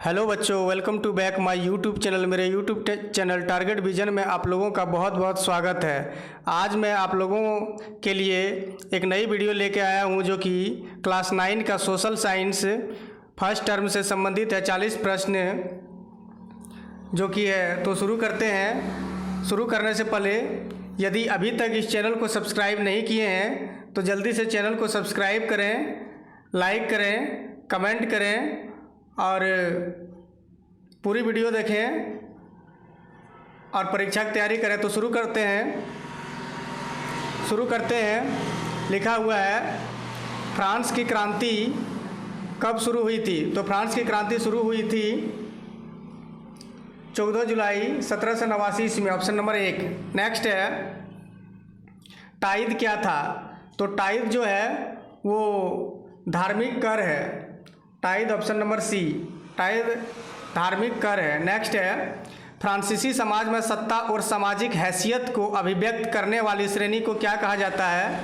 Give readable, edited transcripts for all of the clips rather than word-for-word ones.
Hello बच्चों, welcome to back my YouTube channel. मेरे YouTube channel Target Vision में आप लोगों का बहुत बहुत स्वागत है। आज मैं आप लोगों के लिए एक नई वीडियो लेके आया हूं जो कि क्लास 9 का सोशल साइंस फर्स्ट टर्म से संबंधित है। 40 प्रश्न जो कि है, तो शुरू करते हैं। शुरू करने से पहले यदि अभी तक इस चैनल को सब्सक्राइब नहीं किए हैं तो जल्दी से चैनल को सब्सक्राइब करें, लाइक करें, कमेंट करें और पूरी वीडियो देखें और परीक्षा की तैयारी करें। तो शुरू करते हैं। लिखा हुआ है, फ्रांस की क्रांति कब शुरू हुई थी? तो फ्रांस की क्रांति शुरू हुई थी 14 जुलाई 1789 ईस्वी में, ऑप्शन नंबर 1। नेक्स्ट है, टाइद क्या था? तो टाइद जो है वो धार्मिक कर है। Tithe option number C, tithe धार्मिक कर है। नेक्स्ट है, फ्रांसीसी समाज में सत्ता और सामाजिक हैसियत को अभिव्यक्त करने वाली श्रेणी को क्या कहा जाता है?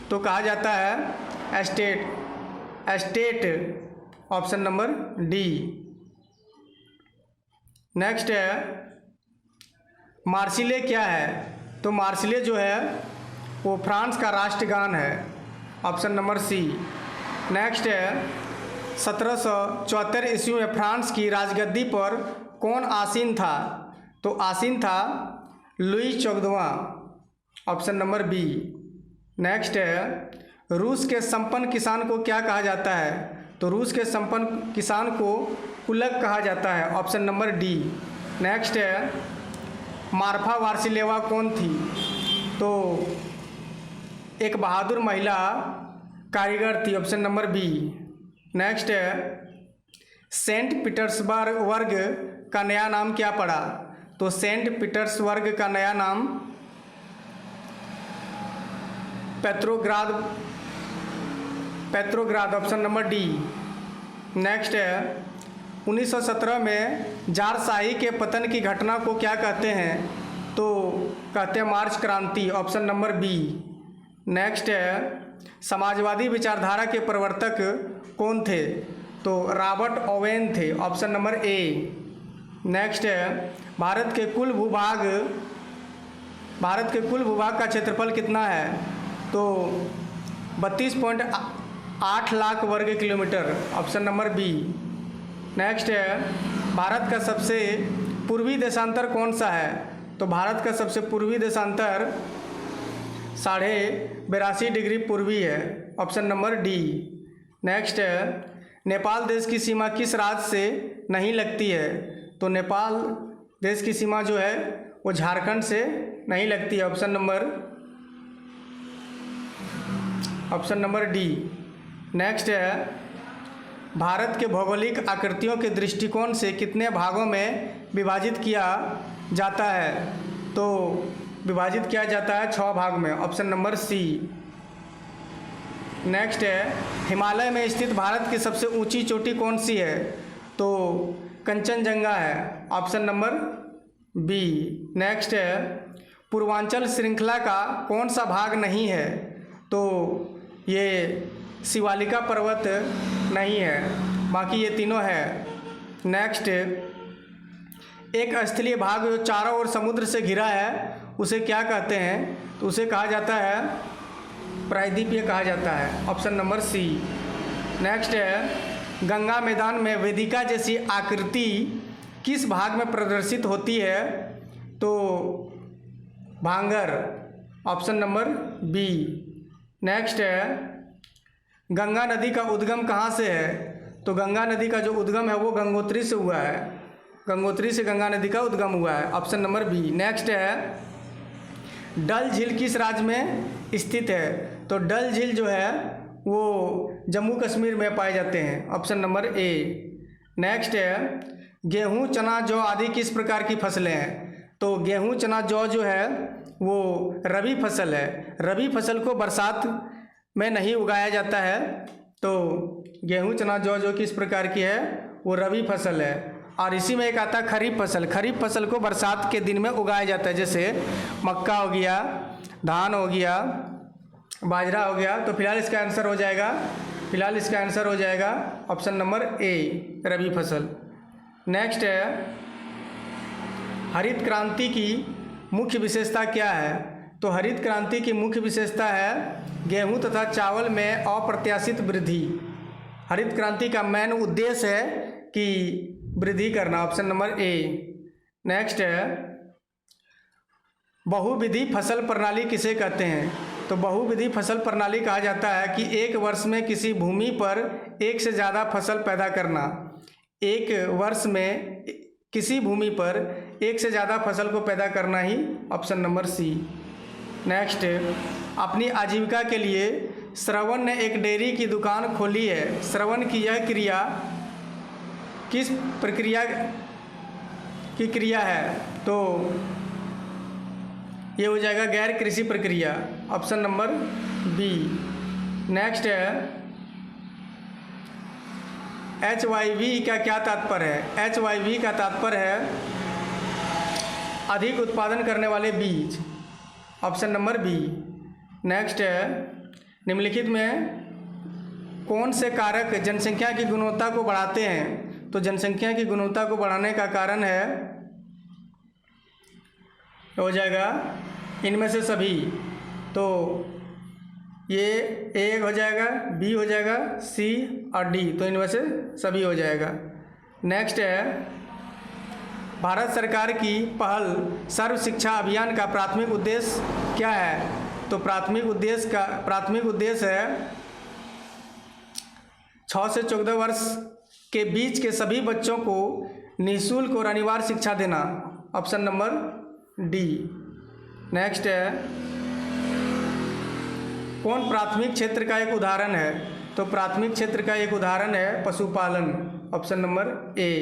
तो कहा जाता है estate option number D. Next है, मार्सिले क्या है? तो मार्सिले जो है वो फ्रांस का राष्ट्रगान है, ऑप्शन नंबर सी। नेक्स्ट है, 1774 ईस्वी में फ्रांस की राजगद्दी पर कौन आसीन था? तो आसीन था लुई 14वां, ऑप्शन नंबर बी। नेक्स्ट है, रूस के संपन्न किसान को क्या कहा जाता है? तो रूस के संपन्न किसान को कुलक कहा जाता है, ऑप्शन नंबर डी। नेक्स्ट है, मार्फा वार्सिलेवा कौन थी? तो एक बहादुर महिला कारीगर थी, ऑप्शन नंबर बी। नेक्स्ट है, सेंट पीटर्सबर्ग का नया नाम क्या पड़ा? तो सेंट पीटर्सबर्ग का नया नाम Petrograd, option number D. Next है, 1917 में जार शाही के पतन की घटना को क्या कहते हैं? तो कहते हैं मार्च क्रांति, ऑप्शन नंबर बी। नेक्स्ट है, समाजवादी विचारधारा के प्रवर्तक कौन थे? तो रॉबर्ट ओवेन थे, ऑप्शन नंबर ए। नेक्स्ट है, भारत के कुल भूभाग का क्षेत्रफल कितना है? तो 32.8 लाख वर्ग kilometre, option number B. Next है, भारत का सबसे पूर्वी देशांतर कौन सा है? तो भारत का सबसे पूर्वी देशांतर 82.5 डिग्री पूर्वी है, ऑप्शन नंबर डी। नेक्स्ट है, नेपाल देश की सीमा किस राज्य से नहीं लगती है? तो नेपाल देश की सीमा जो है वो झारखंड से नहीं लगती है, ऑप्शन नंबर डी। नेक्स्ट है, भारत के भौगोलिक आकृतियों के दृष्टिकोण से कितने भागों में विभाजित किया जाता है? तो विभाजित किया जाता है 6 भाग में, ऑप्शन नंबर सी। नेक्स्ट है, हिमालय में स्थित भारत की सबसे ऊंची चोटी कौन सी है? तो कंचनजंगा है, ऑप्शन नंबर बी। नेक्स्ट है, पूर्वांचल श्रृंखला का कौन सा भाग नहीं है? तो ये शिवालिका पर्वत नहीं है, बाकी ये तीनों है। नेक्स्ट, एक स्थलीय भाग जो चारों ओर समुद्र से घिरा है उसे क्या कहते हैं? तो उसे कहा जाता है प्रायद्वीपीय कहा जाता है, ऑप्शन नंबर सी। नेक्स्ट है, गंगा मैदान में वेदिका जैसी आकृति किस भाग में प्रदर्शित होती है? तो भांगर, ऑप्शन नंबर बी। नेक्स्ट है, गंगा नदी का उद्गम कहाँ से है? तो गंगा नदी का जो उद्गम है वो गंगोत्री से हुआ है, गंगोत्री से गंगा नदी का उद्गम हुआ है, ऑप्शन नंबर बी। नेक्स्ट है, डल झील किस राज्य में स्थित है? तो डल झील जो है वो जम्मू कश्मीर में पाए जाते हैं, ऑप्शन नंबर ए। नेक्स्ट है, गेहूं, चना, जौ आदि किस प्रकार की फसलें हैं? तो गेहूं, चना, जौ जो है वो रबी फसल है। रबी फसल को बरसात में नहीं उगाया जाता है। तो गेहूं, चना, जौ जो किस प्रकार की है वो रबी फसल है। और इसी में एक आता है खरीफ फसल। खरीफ फसल को बरसात के दिन में उगाया जाता है, जैसे मक्का हो गया, धान हो गया, बाजरा हो गया। तो फिलहाल इसका आंसर हो जाएगा ऑप्शन नंबर ए, रबी फसल। नेक्स्ट है हरित क्रांति की मुख्य विशेषता क्या है? तो हरित क्रांति की मुख्य विशेषता है गेहूं तथा चावल में अप्रत्याशित वृद्धि। हरित क्रांति का मेन उद्देश्य है कि वृद्धि करना, ऑप्शन नंबर ए। नेक्स्ट है बहुविधि फसल प्रणाली किसे कहते हैं? तो बहुविधि फसल प्रणाली कहा जाता है कि एक वर्ष में किसी भूमि पर एक से ज़्यादा फसल पैदा करना। एक वर्ष में किसी भूमि पर एक से ज़्यादा फसल को पैदा करना ही, ऑप्शन नंबर सी। नेक्स्ट, अपनी आजीविका के लिए श्रवण ने एक डेयरी की दुकान खोली है। श्रवण की यह क्रिया किस प्रक्रिया की क्रिया है? तो ये हो जाएगा गैर कृषि प्रक्रिया, ऑप्शन नंबर बी। नेक्स्ट है HYV का क्या तात्पर्य है? HYV का तात्पर्य है अधिक उत्पादन करने वाले बीज, ऑप्शन नंबर बी। नेक्स्ट है निम्नलिखित में कौन से कारक जनसंख्या की गुणवत्ता को बढ़ाते हैं? तो जनसंख्या की गुणवत्ता को बढ़ाने का कारण है, हो जाएगा इनमें से सभी। तो ये ए हो जाएगा, बी हो जाएगा, सी और डी, तो इनमें से सभी हो जाएगा। नेक्स्ट है भारत सरकार की पहल सर्व शिक्षा अभियान का प्राथमिक उद्देश्य क्या है? तो प्राथमिक उद्देश्य है 6 से 14 वर्ष के बीच के सभी बच्चों को निःशुल्क और अनिवार्य शिक्षा देना, ऑप्शन नंबर डी। नेक्स्ट है कौन प्राथमिक क्षेत्र का एक उदाहरण है? तो प्राथमिक क्षेत्र का एक उदाहरण है पशुपालन, ऑप्शन नंबर ए।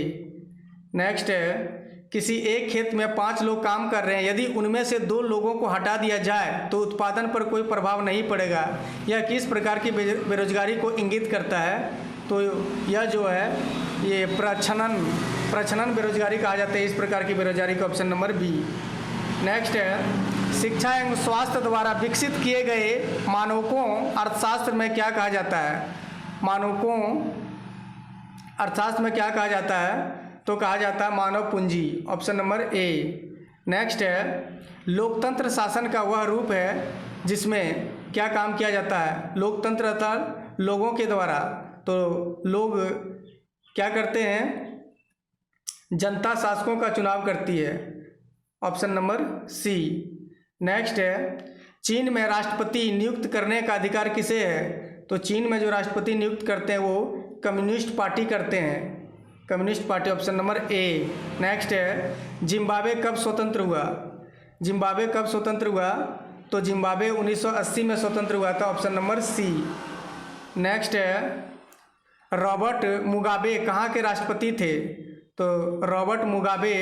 नेक्स्ट है किसी एक खेत में 5 लोग काम कर रहे हैं, यदि उनमें से 2 लोगों को हटा दिया जाए तो उत्पादन पर कोई प्रभाव नहीं पड़ेगा। यह किस प्रकार की बेरोजगारी को इंगित करता है? तो यह जो है ये प्रच्छन्न बेरोजगारी कहा जाता है, इस प्रकार की बेरोजगारी का, ऑप्शन नंबर बी। नेक्स्ट है शिक्षा एवं स्वास्थ्य द्वारा विकसित किए गए मानकों अर्थशास्त्र में क्या कहा जाता है? मानकों अर्थशास्त्र में क्या कहा जाता है? तो कहा जाता है मानव पूंजी, ऑप्शन नंबर ए। नेक्स्ट है लोकतंत्र शासन का वह रूप है जिसमें क्या काम किया जाता है? लोकतंत्र अर्थात लोगों के द्वारा, तो लोग क्या करते हैं? जनता शासकों का चुनाव करती है, ऑप्शन नंबर सी। नेक्स्ट है चीन में राष्ट्रपति नियुक्त करने का अधिकार किसे है? तो चीन में जो राष्ट्रपति नियुक्त करते हैं वो कम्युनिस्ट पार्टी करते हैं, communist party, option number A. Next है जिम्बाब्वे कब स्वतंत्र हुआ? जिम्बाब्वे कब स्वतंत्र हुआ? तो जिम्बाब्वे 1980 में स्वतंत्र हुआ था, ऑप्शन नंबर सी। नेक्स्ट है रॉबर्ट मुगाबे कहाँ के राष्ट्रपति थे? तो रॉबर्ट मुगाबे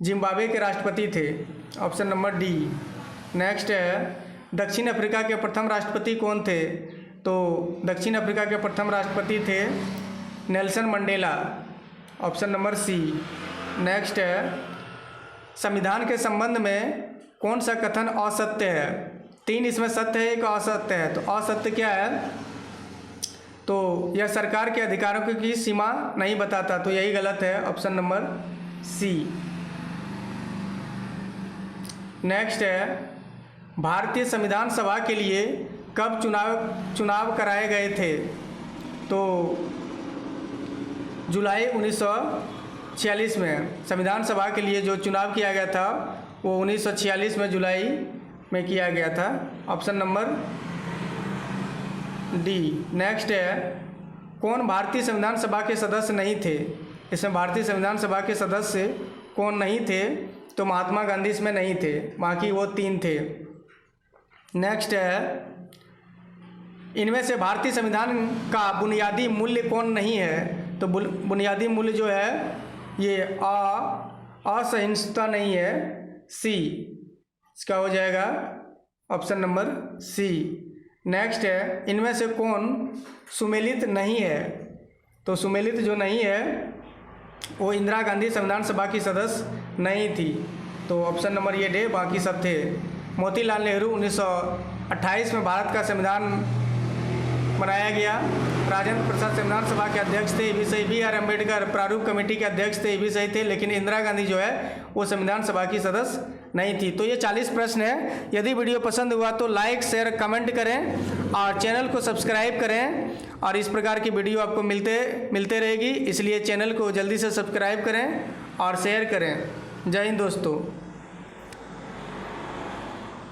जिम्बाब्वे के राष्ट्रपति थे, ऑप्शन नंबर डी। नेक्स्ट है दक्षिण अफ्रीका के प्रथम राष्ट्रपति कौन थे? तो दक्षिण अफ्रीका के प्रथम राष्ट्रपति थे Nelson Mandela, option number C. Next है संविधान के संबंध में कौन सा कथन असत्य है? 3 इसमें सत्य है, एक असत्य है। तो असत्य क्या है? तो यह सरकार के अधिकारों की सीमा नहीं बताता, तो यही गलत है, ऑप्शन नंबर सी। नेक्स्ट है भारतीय संविधान सभा के लिए कब चुनाव कराए गए थे? तो जुलाई 1946 में संविधान सभा के लिए जो चुनाव किया गया था वो 1946 में जुलाई में किया गया था, ऑप्शन नंबर डी। नेक्स्ट है कौन भारतीय संविधान सभा के सदस्य नहीं थे? इसमें भारतीय संविधान सभा के सदस्य कौन नहीं थे? तो महात्मा गांधी इसमें नहीं थे, बाकी वो 3 थे। नेक्स्ट है इनमें से भारतीय संविधान का बुनियादी मूल्य कौन नहीं है? तो बुनियादी मूल्य जो है ये असहिष्णुता नहीं है, सी। इसका हो जाएगा ऑप्शन नंबर सी। नेक्स्ट है इनमें से कौन सुमेलित नहीं है? तो सुमेलित जो नहीं है वो इंदिरा गांधी संविधान सभा की सदस्य नहीं थी, तो ऑप्शन नंबर ये डे, बाकी सब थे। मोतीलाल नेहरू 1928 में भारत का संविधान बनाया गया। राजेंद्र प्रसाद संविधान सभा के अध्यक्ष थे, ये भी सही। बी आर अम्बेडकर प्रारूप कमेटी के अध्यक्ष थे, ये भी सही थे। लेकिन इंदिरा गांधी जो है वो संविधान सभा की सदस्य नहीं थी। तो ये 40 प्रश्न है। यदि वीडियो पसंद हुआ तो लाइक शेयर कमेंट करें और चैनल को सब्सक्राइब करें, और इस प्रकार की वीडियो आपको मिलते रहेगी, इसलिए चैनल को जल्दी से सब्सक्राइब करें और शेयर करें। जय हिंद दोस्तों।